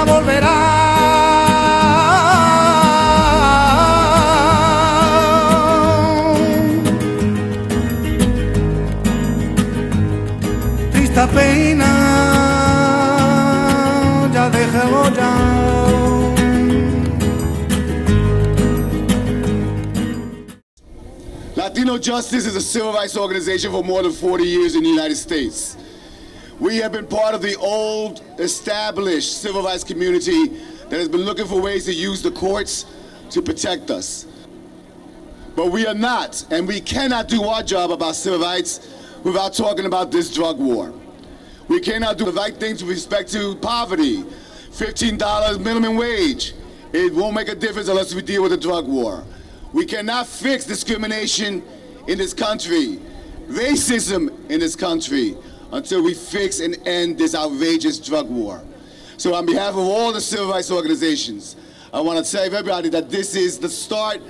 pena volverá. Triste pena, ya déjalo ya. Latino Justice is a civil rights organization for more than 40 years in the United States. We have been part of the old, established civil rights community that has been looking for ways to use the courts to protect us. But we are not, and we cannot do our job about civil rights without talking about this drug war. We cannot do the right things with respect to poverty, $15 minimum wage. It won't make a difference unless we deal with the drug war. We cannot fix discrimination in this country, racism in this country, until we fix and end this outrageous drug war. So on behalf of all the civil rights organizations, I want to tell everybody that this is the start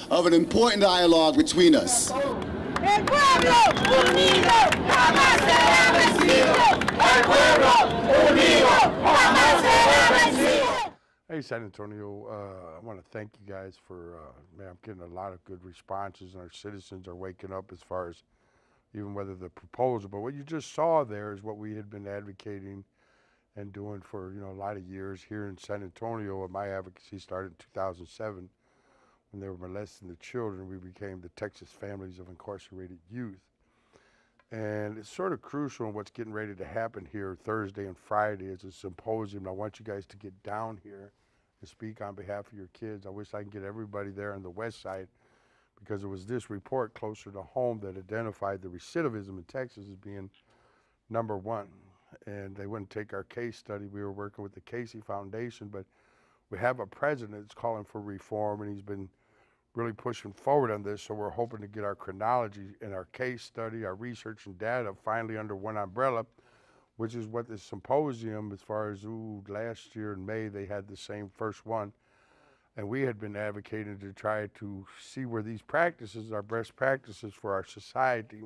of an important dialogue between us. El pueblo unido jamás será vencido. El pueblo unido jamás será vencido. Hey, San Antonio, I want to thank you guys for, man, I'm getting a lot of good responses, and our citizens are waking up as far as even whether the proposal, but what you just saw there is what we had been advocating and doing for, a lot of years here in San Antonio. My advocacy started in 2007 when they were molesting the children. We became the Texas Families of Incarcerated Youth. And it's sort of crucial in what's getting ready to happen here Thursday and Friday is a symposium. I want you guys to get down here and speak on behalf of your kids. I wish I could get everybody there on the west side, because it was this report closer to home that identified the recidivism in Texas as being #1. And they wouldn't take our case study. We were working with the Casey Foundation, but we have a president that's calling for reform, and he's been really pushing forward on this. So we're hoping to get our chronology and our case study, our research and data finally under one umbrella, which is what this symposium, as far as last year in May, they had the same first one. And we had been advocating to try to see where these practices are best practices for our society.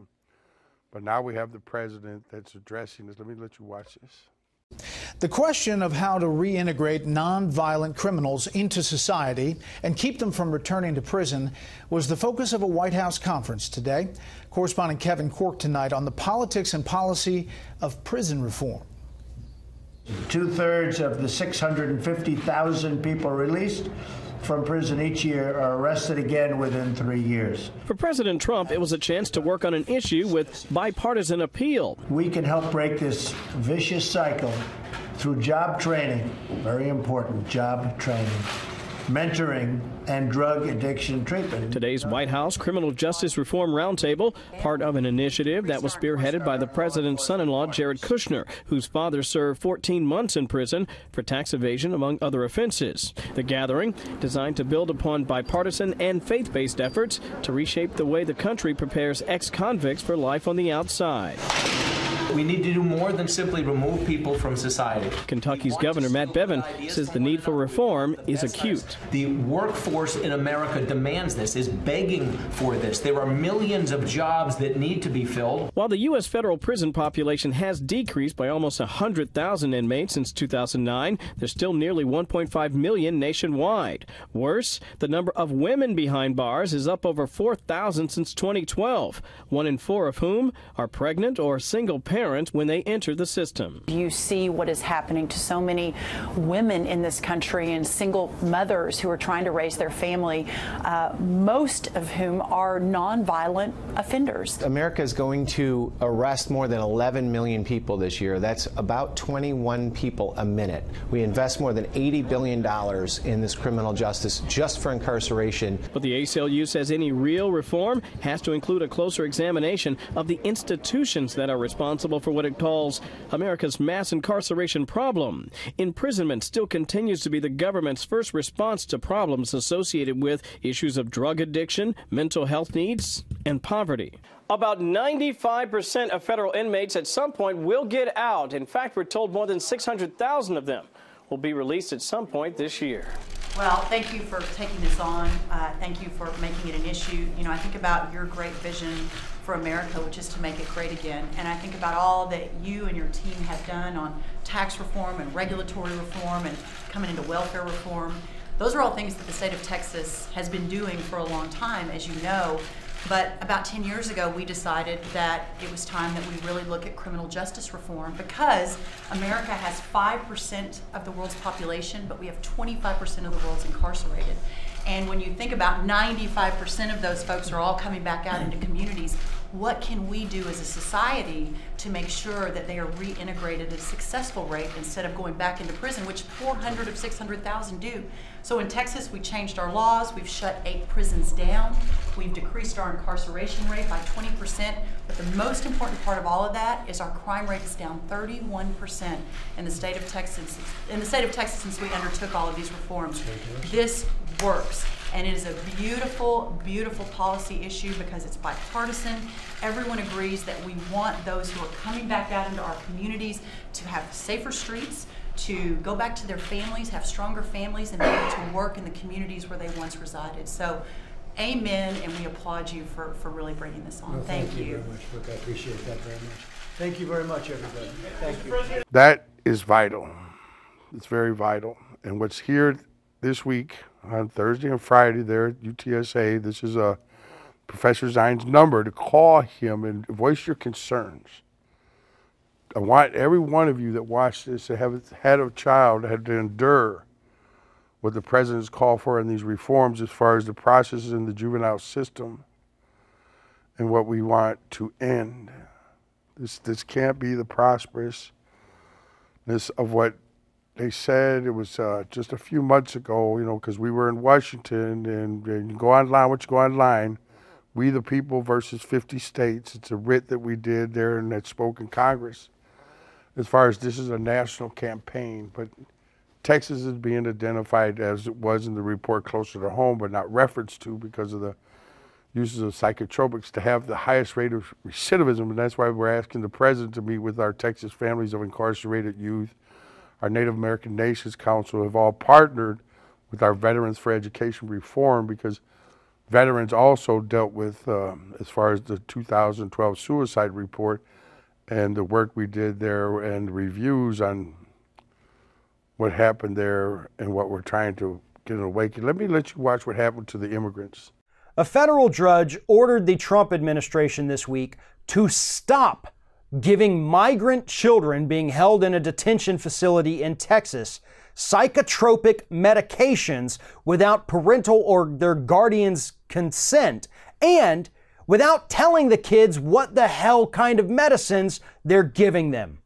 But now we have the president that's addressing this. Let you watch this. The question of how to reintegrate nonviolent criminals into society and keep them from returning to prison was the focus of a White House conference today. Correspondent Kevin Cork tonight on the politics and policy of prison reform. 2/3 of the 650,000 people released from prison each year are arrested again within 3 years. For President Trump, it was a chance to work on an issue with bipartisan appeal. We can help break this vicious cycle through job training, very important, job training, mentoring, and drug addiction treatment. Today's White House Criminal Justice Reform Roundtable, part of an initiative that was spearheaded by the president's son-in-law, Jared Kushner, whose father served 14 months in prison for tax evasion, among other offenses. The gathering, designed to build upon bipartisan and faith-based efforts to reshape the way the country prepares ex-convicts for life on the outside. We need to do more than simply remove people from society. Kentucky's Governor Matt Bevin says the need for reform is acute. The workforce in America demands this, is begging for this. There are millions of jobs that need to be filled. While the U.S. federal prison population has decreased by almost 100,000 inmates since 2009, there's still nearly 1.5 million nationwide. Worse, the number of women behind bars is up over 4,000 since 2012, 1 in 4 of whom are pregnant or single parents when they enter the system. You see what is happening to so many women in this country and single mothers who are trying to raise their family, most of whom are nonviolent offenders. America is going to arrest more than 11 million people this year. That's about 21 people a minute. We invest more than $80 billion in this criminal justice just for incarceration. But the ACLU says any real reform has to include a closer examination of the institutions that are responsible for what it calls America's mass incarceration problem. Imprisonment still continues to be the government's first response to problems associated with issues of drug addiction, mental health needs, and poverty. About 95% of federal inmates at some point will get out. In fact, we're told more than 600,000 of them will be released at some point this year. Well, thank you for taking this on. Thank you for making it an issue. You know, I think about your great vision for America, which is to make it great again. And I think about all that you and your team have done on tax reform and regulatory reform and coming into welfare reform. Those are all things that the state of Texas has been doing for a long time, as you know. But about 10 years ago, we decided that it was time that we really look at criminal justice reform, because America has 5% of the world's population, but we have 25% of the world's incarcerated. And when you think about 95% of those folks are all coming back out into communities, what can we do as a society to make sure that they are reintegrated at a successful rate instead of going back into prison, which 400 of 600,000 do. So in Texas, we changed our laws. We've shut 8 prisons down. We've decreased our incarceration rate by 20%. But the most important part of all of that is our crime rate is down 31% in the state of Texas. In the state of Texas, since we undertook all of these reforms, this works. And it is a beautiful, beautiful policy issue because it's bipartisan. Everyone agrees that we want those who are coming back out into our communities to have safer streets, to go back to their families, have stronger families, and be able to work in the communities where they once resided. So, amen, and we applaud you for really bringing this on. Well, thank you very much, Brooke. I appreciate that very much. Thank you very much, everybody. Thank you. That is vital. It's very vital. And what's here this week on Thursday and Friday there at UTSA, this is Professor Zine's number to call him and voice your concerns. I want every one of you that watched this to have had a child that had to endure what the president's called for in these reforms as far as the processes in the juvenile system and what we want to end. This can't be the prosperousness of what they said. It was just a few months ago, you know, because we were in Washington, and you go online, what you go online, We the People versus 50 states. It's a writ that we did there and that spoke in Congress. As far as this is a national campaign, but Texas is being identified as it was in the report closer to home, but not referenced to because of the uses of psychotropics to have the highest rate of recidivism. And that's why we're asking the president to meet with our Texas families of incarcerated youth. Our Native American Nations Council have all partnered with our Veterans for Education Reform, because veterans also dealt with, as far as the 2012 suicide report and the work we did there and reviews on what happened there and what we're trying to get an awakening. Let me let you watch what happened to the immigrants. A federal judge ordered the Trump administration this week to stop giving migrant children being held in a detention facility in Texas psychotropic medications without parental or their guardian's consent, and without telling the kids what the hell kind of medicines they're giving them.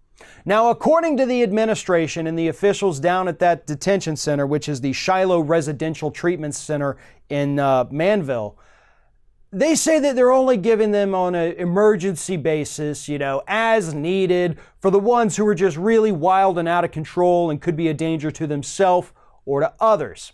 Now, according to the administration and the officials down at that detention center, which is the Shiloh Residential Treatment Center in Manville, they say that they're only giving them on an emergency basis, as needed for the ones who are just really wild and out of control and could be a danger to themselves or to others.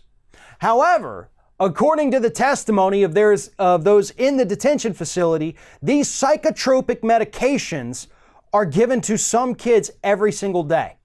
However, according to the testimony of those in the detention facility, these psychotropic medications are given to some kids every single day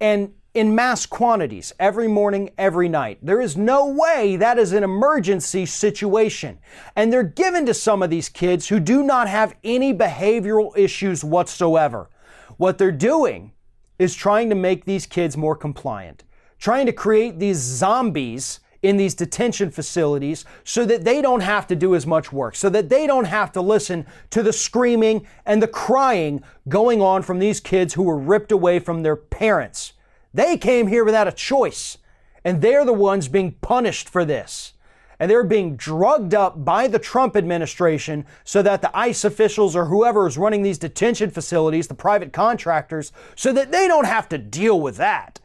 and in mass quantities, every morning, every night. There is no way that is an emergency situation. And they're given to some of these kids who do not have any behavioral issues whatsoever. What they're doing is trying to make these kids more compliant, trying to create these zombies in these detention facilities so that they don't have to do as much work, so that they don't have to listen to the screaming and the crying going on from these kids who were ripped away from their parents. They came here without a choice, and they're the ones being punished for this. And they're being drugged up by the Trump administration so that the ICE officials or whoever is running these detention facilities, the private contractors, so that they don't have to deal with that.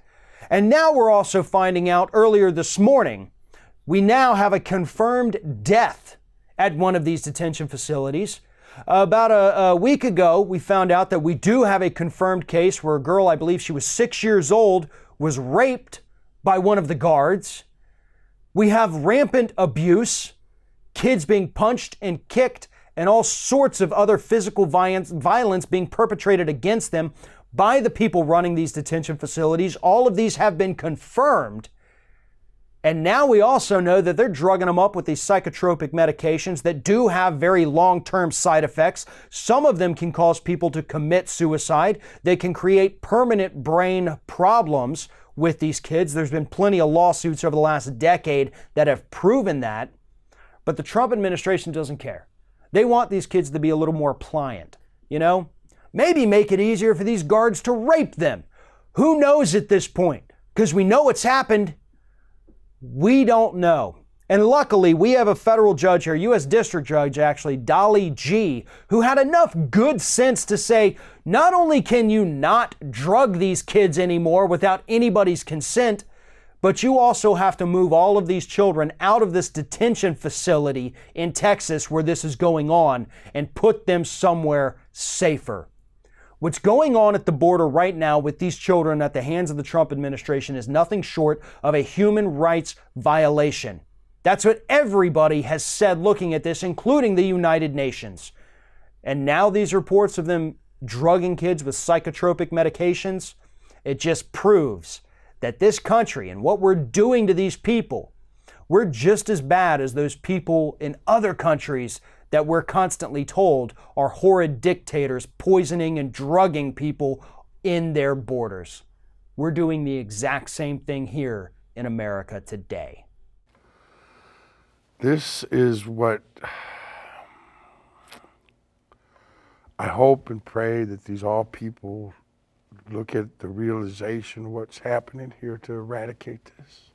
And now we're also finding out earlier this morning, we now have a confirmed death at one of these detention facilities. About a week ago, we found out that we do have a confirmed case where a girl, I believe she was 6 years old, was raped by one of the guards. We have rampant abuse, kids being punched and kicked, and all sorts of other physical violence being perpetrated against them by the people running these detention facilities. All of these have been confirmed. And now we also know that they're drugging them up with these psychotropic medications that do have very long-term side effects. Some of them can cause people to commit suicide. They can create permanent brain problems with these kids. There's been plenty of lawsuits over the last decade that have proven that. But the Trump administration doesn't care. They want these kids to be a little more pliant, you know? Maybe make it easier for these guards to rape them. Who knows at this point? Because we know it's happened. We don't know. And luckily, we have a federal judge here, U.S. District Judge, actually, Dolly G., who had enough good sense to say, not only can you not drug these kids anymore without anybody's consent, but you also have to move all of these children out of this detention facility in Texas where this is going on and put them somewhere safer. What's going on at the border right now with these children at the hands of the Trump administration is nothing short of a human rights violation. That's what everybody has said looking at this, including the United Nations. And now these reports of them drugging kids with psychotropic medications, it just proves that this country and what we're doing to these people, we're just as bad as those people in other countries that we're constantly told are horrid dictators poisoning and drugging people in their borders. We're doing the exact same thing here in America today. This is what I hope and pray that these all people look at the realization of what's happening here to eradicate this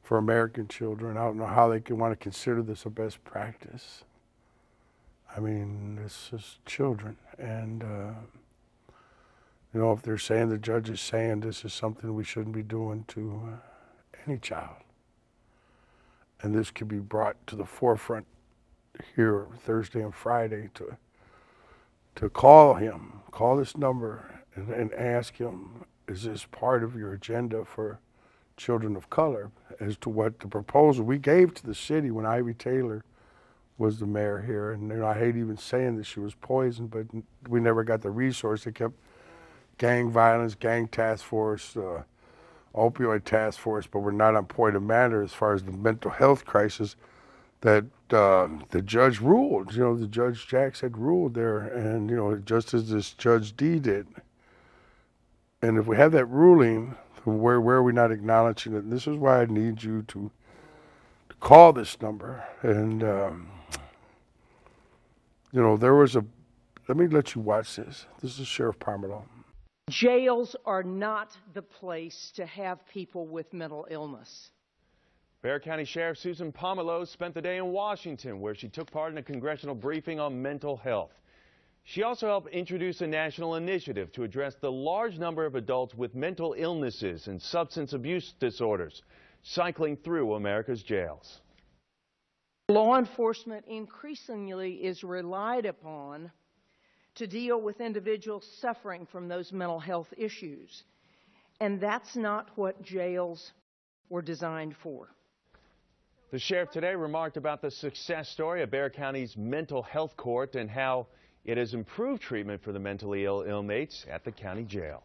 for American children. I don't know how they can want to consider this a best practice. I mean, this is children, and you know, if they're saying, the judge is saying this is something we shouldn't be doing to any child, and this could be brought to the forefront here Thursday and Friday to call him, call this number, and ask him, is this part of your agenda for children of color, as to what the proposal we gave to the city when Ivy Taylor was the mayor here. And you know, I hate even saying that she was poisoned, but we never got the resource. They kept gang violence, gang task force, opioid task force, but we're not on point of matter as far as the mental health crisis that the judge ruled. You know, the Judge Jacks had ruled there, and you know, just as this Judge D did. And if we have that ruling, where are we not acknowledging it? And this is why I need you to call this number. And you know, there was a, let me let you watch this. This is Sheriff Parmelo. Jails are not the place to have people with mental illness. Bexar County Sheriff Susan Pomelo spent the day in Washington, where she took part in a congressional briefing on mental health. She also helped introduce a national initiative to address the large number of adults with mental illnesses and substance abuse disorders cycling through America's jails. Law enforcement increasingly is relied upon to deal with individuals suffering from those mental health issues. And that's not what jails were designed for. The sheriff today remarked about the success story of Bexar County's mental health court and how it has improved treatment for the mentally ill inmates at the county jail.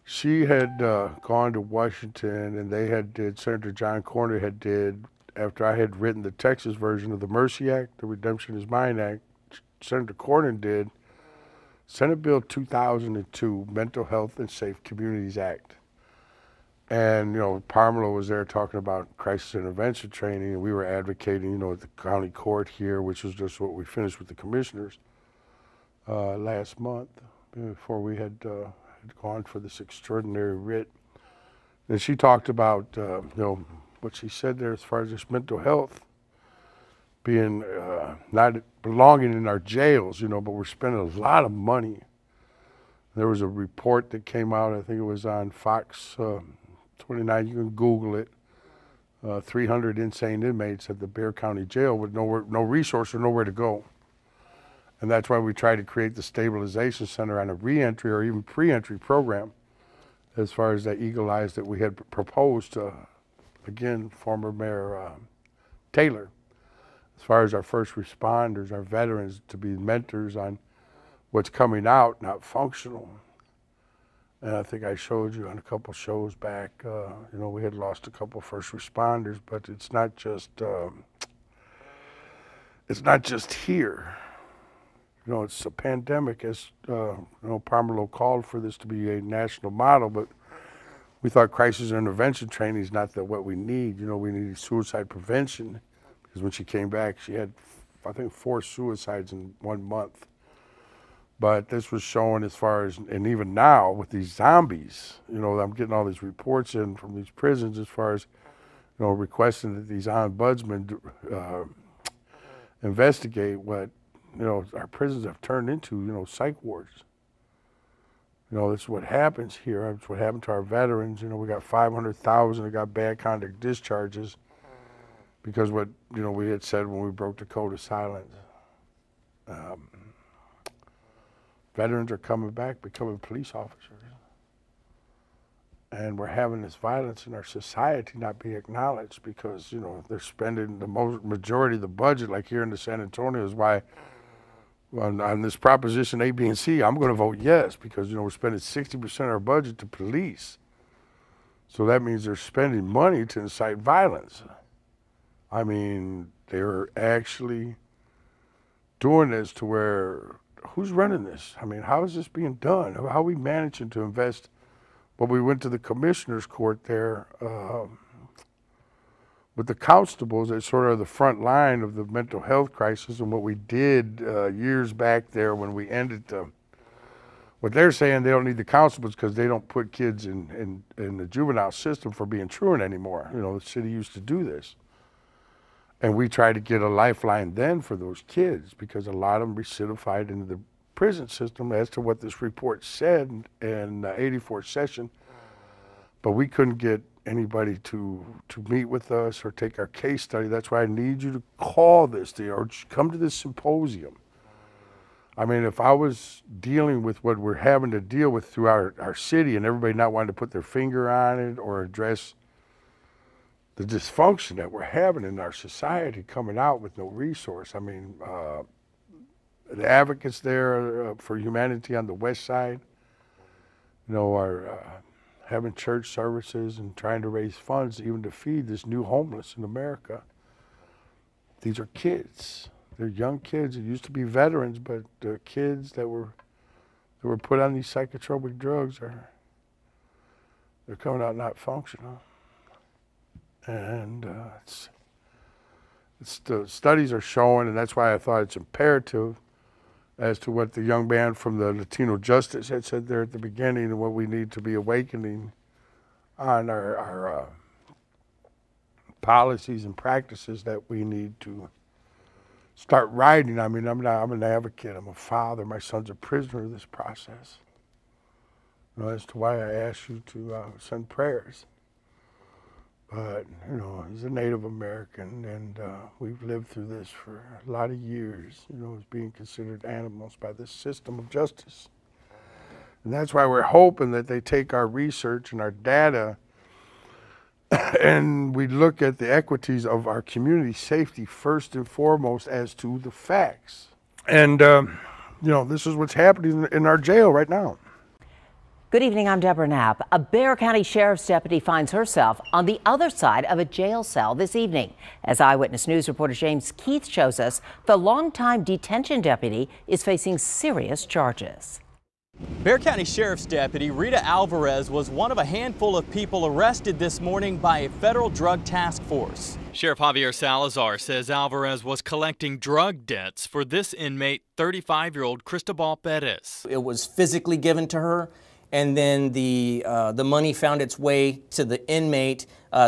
She had gone to Washington, and they had did, Senator John Cornyn had did, after I had written the Texas version of the Mercy Act, the Redemption is Mine Act, Senator Cornyn did Senate Bill 2002, Mental Health and Safe Communities Act. And, you know, Parmelo was there talking about crisis intervention training, and we were advocating, you know, at the county court here, which was just what we finished with the commissioners last month, before we had gone for this extraordinary writ. And she talked about, you know, what she said there as far as this mental health being not belonging in our jails, you know, but we're spending a lot of money. There was a report that came out, I think it was on Fox 29, you can Google it, 300 insane inmates at the Bexar County Jail with no resource or nowhere to go. And that's why we tried to create the stabilization center on a reentry or even pre-entry program, as far as that Eagle Eyes that we had proposed to, again, former Mayor Taylor, as far as our first responders, our veterans, to be mentors on what's coming out, not functional. And I think I showed you on a couple shows back, you know, we had lost a couple first responders, but it's not just here. You know, it's a pandemic, as you know, Pomelo called for this to be a national model, but we thought crisis intervention training is not what we need. You know, we need suicide prevention, because when she came back, she had, I think, 4 suicides in 1 month. But this was showing as far as, and even now with these zombies, you know, I'm getting all these reports in from these prisons as far as, you know, requesting that these ombudsmen investigate what, you know, our prisons have turned into, you know, psych wards. You know, this is what happens here. It's what happened to our veterans. You know, we got 500,000 that got bad conduct discharges because what, you know, we had said when we broke the code of silence. Veterans are coming back, becoming police officers. And we're having this violence in our society not be acknowledged because, you know, they're spending the majority of the budget, like here in the San Antonio, is why on this Proposition A, B, and C, I'm going to vote yes because, you know, we're spending 60% of our budget to police. So that means they're spending money to incite violence. I mean, they're actually doing this to where, who's running this? I mean, how is this being done? How are we managing to invest? Well, we went to the commissioner's court there with the constables that sort of are the front line of the mental health crisis, and what we did years back there when we ended what they're saying, they don't need the constables because they don't put kids in the juvenile system for being truant anymore. You know, the city used to do this. And we tried to get a lifeline then for those kids because a lot of them recidified into the prison system as to what this report said in the 84th session. But we couldn't get anybody to meet with us or take our case study. That's why I need you to call this or come to this symposium. I mean, if I was dealing with what we're having to deal with through our city and everybody not wanting to put their finger on it or address the dysfunction that we're having in our society coming out with no resource. I mean, the advocates there for humanity on the west side, you know, are having church services and trying to raise funds even to feed this new homeless in America. These are kids. They're young kids. It used to be veterans, but the kids that were put on these psychotropic drugs they're coming out not functional. And the studies are showing, and that's why I thought it's imperative as to what the young man from the Latino Justice had said there at the beginning and what we need to be awakening on our policies and practices that we need to start writing. I mean, I'm an advocate, I'm a father, my son's a prisoner of this process. You know, as to why I asked you to send prayers. But, you know, he's a Native American, and we've lived through this for a lot of years, you know, as being considered animals by this system of justice. And that's why we're hoping that they take our research and our data and we look at the equities of our community safety first and foremost as to the facts. And, you know, this is what's happening in our jail right now. Good evening, I'm Deborah Knapp. A Bexar County Sheriff's deputy finds herself on the other side of a jail cell this evening. As Eyewitness News reporter James Keith shows us, the longtime detention deputy is facing serious charges. Bexar County Sheriff's Deputy Rita Alvarez was one of a handful of people arrested this morning by a federal drug task force. Sheriff Javier Salazar says Alvarez was collecting drug debts for this inmate, 35-year-old Cristobal Perez. It was physically given to her, and then the money found its way to the inmate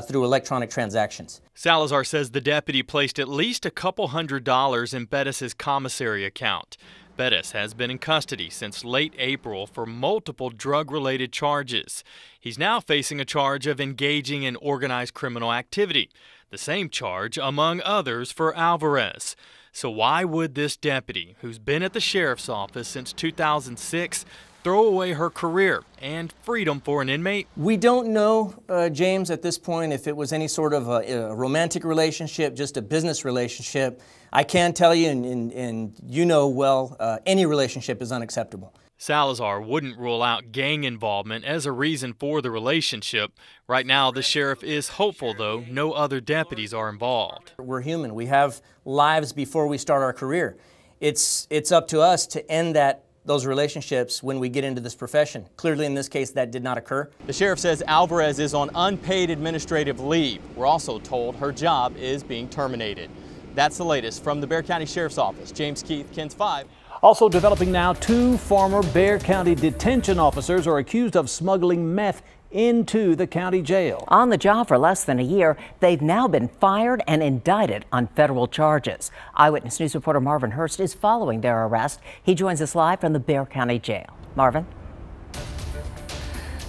through electronic transactions. Salazar says the deputy placed at least a couple $100s in Bettis's commissary account. Bettis has been in custody since late April for multiple drug-related charges. He's now facing a charge of engaging in organized criminal activity, the same charge, among others, for Alvarez. So why would this deputy, who's been at the sheriff's office since 2006, throw away her career and freedom for an inmate? We don't know, James, at this point if it was any sort of a romantic relationship, just a business relationship. I can tell you, and you know well, any relationship is unacceptable. Salazar wouldn't rule out gang involvement as a reason for the relationship. Right now, the sheriff is hopeful, though, no other deputies are involved. We're human. We have lives before we start our career. It's up to us to end those relationships when we get into this profession. Clearly, in this case, that did not occur. The sheriff says Alvarez is on unpaid administrative leave. We're also told her job is being terminated. That's the latest from the Bexar County Sheriff's Office. James Keith, KENS 5. Also developing now, 2 former Bexar County detention officers are accused of smuggling meth into the county jail. On the job for less than a year, they've now been fired and indicted on federal charges. Eyewitness News reporter Marvin Hurst is following their arrest. He joins us live from the Bexar County Jail. Marvin.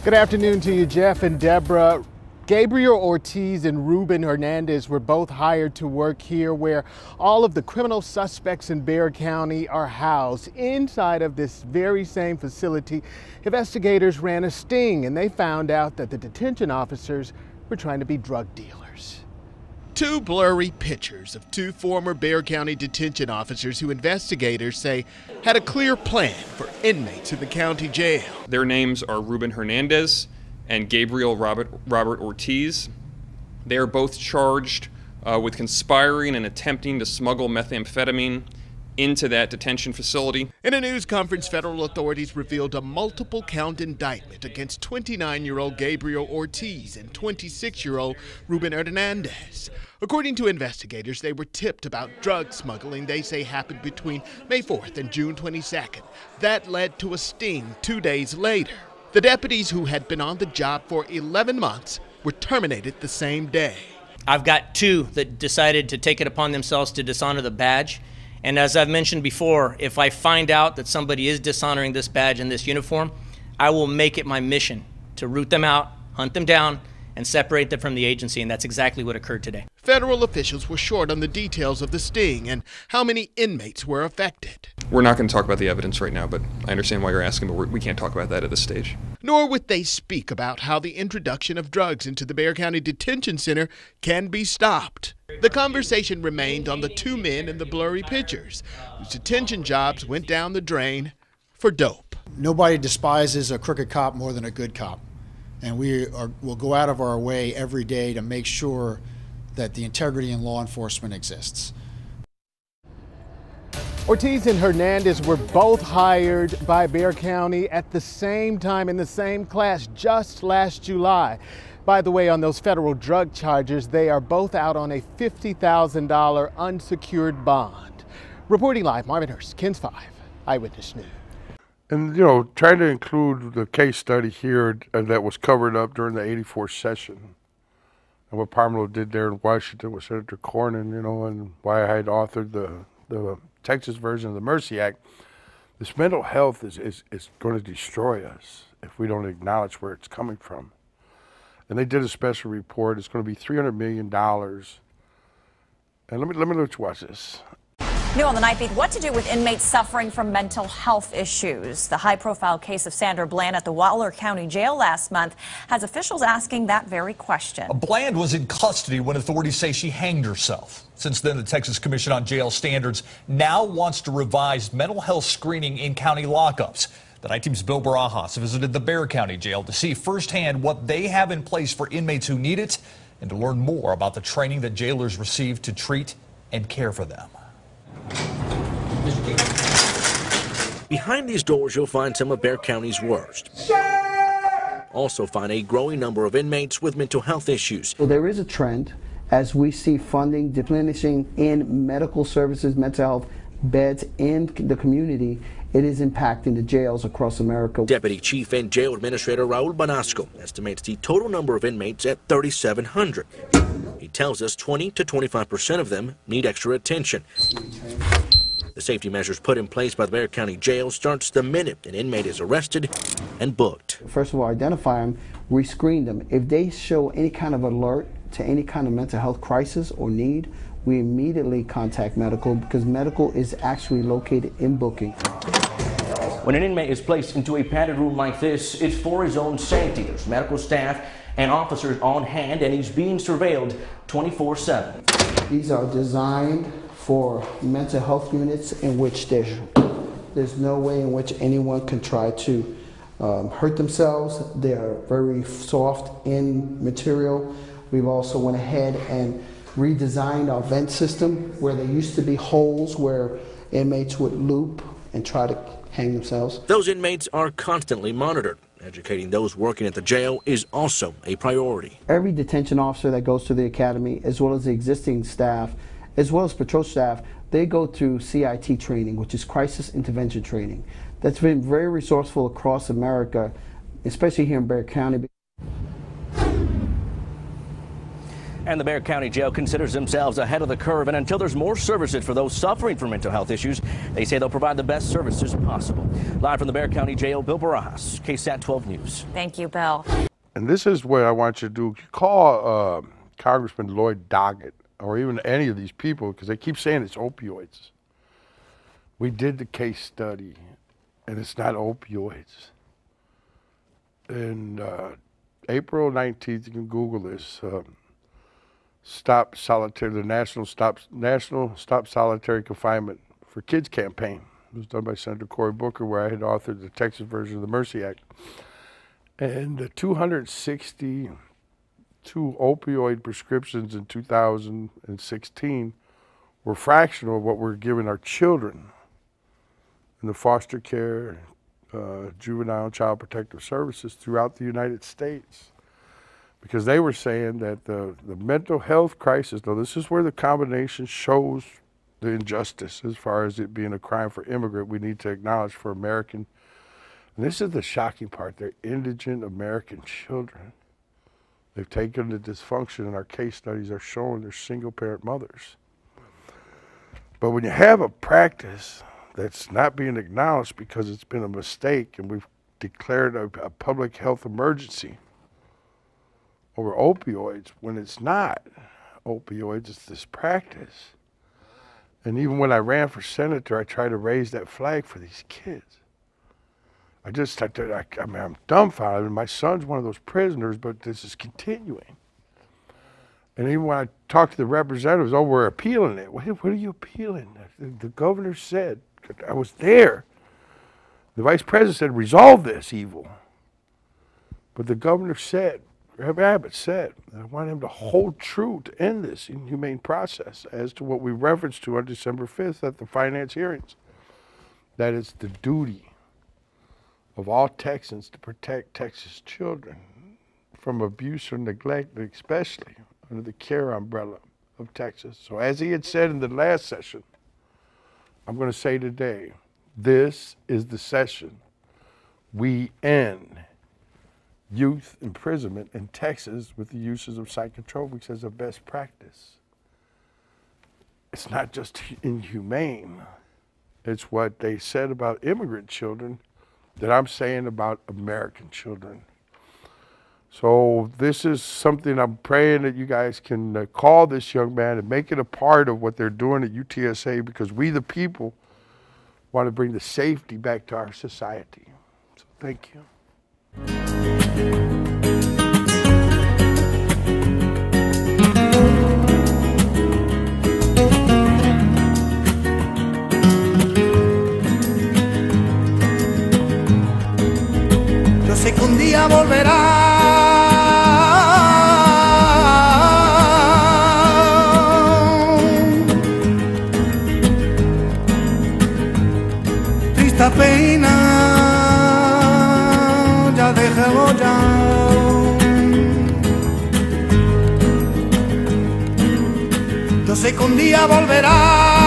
Good afternoon to you, Jeff and Deborah. Gabriel Ortiz and Ruben Hernandez were both hired to work here, where all of the criminal suspects in Bexar County are housed. Inside of this very same facility, investigators ran a sting, and they found out that the detention officers were trying to be drug dealers. 2 blurry pictures of 2 former Bexar County detention officers who investigators say had a clear plan for inmates in the county jail. Their names are Ruben Hernandez and Gabriel Robert Ortiz. They are both charged with conspiring and attempting to smuggle methamphetamine into that detention facility. In a news conference, federal authorities revealed a multiple count indictment against 29-year-old Gabriel Ortiz and 26-year-old Ruben Hernandez. According to investigators, they were tipped about drug smuggling they say happened between May 4th and June 22nd. That led to a sting 2 days later. The deputies who had been on the job for 11 months were terminated the same day. I've got 2 that decided to take it upon themselves to dishonor the badge. And as I've mentioned before, if I find out that somebody is dishonoring this badge and this uniform, I will make it my mission to root them out, hunt them down, and separate them from the agency, and that's exactly what occurred today. Federal officials were short on the details of the sting and how many inmates were affected. We're not going to talk about the evidence right now, but I understand why you're asking, but we can't talk about that at this stage. Nor would they speak about how the introduction of drugs into the Bexar County Detention Center can be stopped. The conversation remained on the 2 men in the blurry pictures, whose detention jobs went down the drain for dope. Nobody despises a crooked cop more than a good cop. And we'll go out of our way every day to make sure that the integrity in law enforcement exists. Ortiz and Hernandez were both hired by Bexar County at the same time in the same class just last July. By the way, on those federal drug charges, they are both out on a $50,000 unsecured bond. Reporting live, Marvin Hurst, KENS 5, Eyewitness News. And, you know, trying to include the case study here that was covered up during the '84 session, and what Pomelo did there in Washington with Senator Cornyn, you know, and why I had authored the Texas version of the Mercy Act. This mental health is going to destroy us if we don't acknowledge where it's coming from. And they did a special report. It's going to be $300 million. And let me watch this. New on the Night Beat, what to do with inmates suffering from mental health issues. The high-profile case of Sandra Bland at the Waller County Jail last month has officials asking that very question. Bland was in custody when authorities say she hanged herself. Since then, the Texas Commission on Jail Standards now wants to revise mental health screening in county lockups. The Night Team's Bill Barajas visited the Bexar County Jail to see firsthand what they have in place for inmates who need it and to learn more about the training that jailers receive to treat and care for them. Behind these doors, you'll find some of Bexar County's worst. Also find a growing number of inmates with mental health issues. So there is a trend as we see funding diminishing in medical services, mental health beds in the community. It is impacting the jails across America. Deputy Chief and Jail Administrator Raul Banasco estimates the total number of inmates at 3,700. He tells us 20 to 25% of them need extra attention. The safety measures put in place by the Bexar County Jail starts the minute an inmate is arrested and booked. First of all, identify them, rescreen them. If they show any kind of alert to any kind of mental health crisis or need, we immediately contact medical, because medical is actually located in booking. When an inmate is placed into a padded room like this, it's for his own safety. There's medical staff and officers on hand, and he's being surveilled 24/7. These are designed for mental health units in which there's no way in which anyone can try to hurt themselves. They are very soft in material. We've also went ahead and redesigned our vent system where there used to be holes where inmates would loop and try to hang themselves. Those inmates are constantly monitored. Educating those working at the jail is also a priority. Every detention officer that goes to the academy, as well as the existing staff, as well as patrol staff, they go through CIT training, which is crisis intervention training. That's been very resourceful across America, especially here in Bexar County. And the Bexar County Jail considers themselves ahead of the curve, and until there's more services for those suffering from mental health issues, they say they'll provide the best services possible. Live from the Bexar County Jail, Bill Barajas, KSAT 12 News. Thank you, Bill. And this is what I want you to do. Call Congressman Lloyd Doggett, or even any of these people, because they keep saying it's opioids. We did the case study, and it's not opioids. And April 19th, you can Google this. Stop Solitary, the National Stop Solitary Confinement for Kids campaign. It was done by Senator Cory Booker, where I had authored the Texas version of the Mercy Act. And the 262 opioid prescriptions in 2016 were fractional of what we're giving our children in the foster care, juvenile and child protective services throughout the United States. Because they were saying that the mental health crisis, though this is where the combination shows the injustice as far as it being a crime for immigrant, we need to acknowledge for American, and this is the shocking part, they're indigent American children. They've taken the dysfunction, and our case studies are showing they're single parent mothers. But when you have a practice that's not being acknowledged because it's been a mistake and we've declared a public health emergency over opioids, when it's not opioids, it's this practice. And even when I ran for senator, I tried to raise that flag for these kids. I mean, I'm dumbfounded. My son's one of those prisoners, but this is continuing. And even when I talked to the representatives, oh, we're appealing it. What are you appealing? The governor said, I was there. The vice president said, resolve this evil. But the governor said, Abbott said, I want him to hold true to end this inhumane process as to what we referenced to on December 5th at the finance hearings. That it's the duty of all Texans to protect Texas children from abuse or neglect, especially under the care umbrella of Texas. So as he had said in the last session, I'm going to say today, this is the session we end youth imprisonment in Texas with the uses of psychotropics as a best practice. It's not just inhumane. It's what they said about immigrant children that I'm saying about American children. So this is something I'm praying that you guys can call this young man and make it a part of what they're doing at UTSA, because we the people want to bring the safety back to our society. So thank you. Yo sé que un día volverá. Triste pena, ya déjalo ya. Yo sé que un día volverá.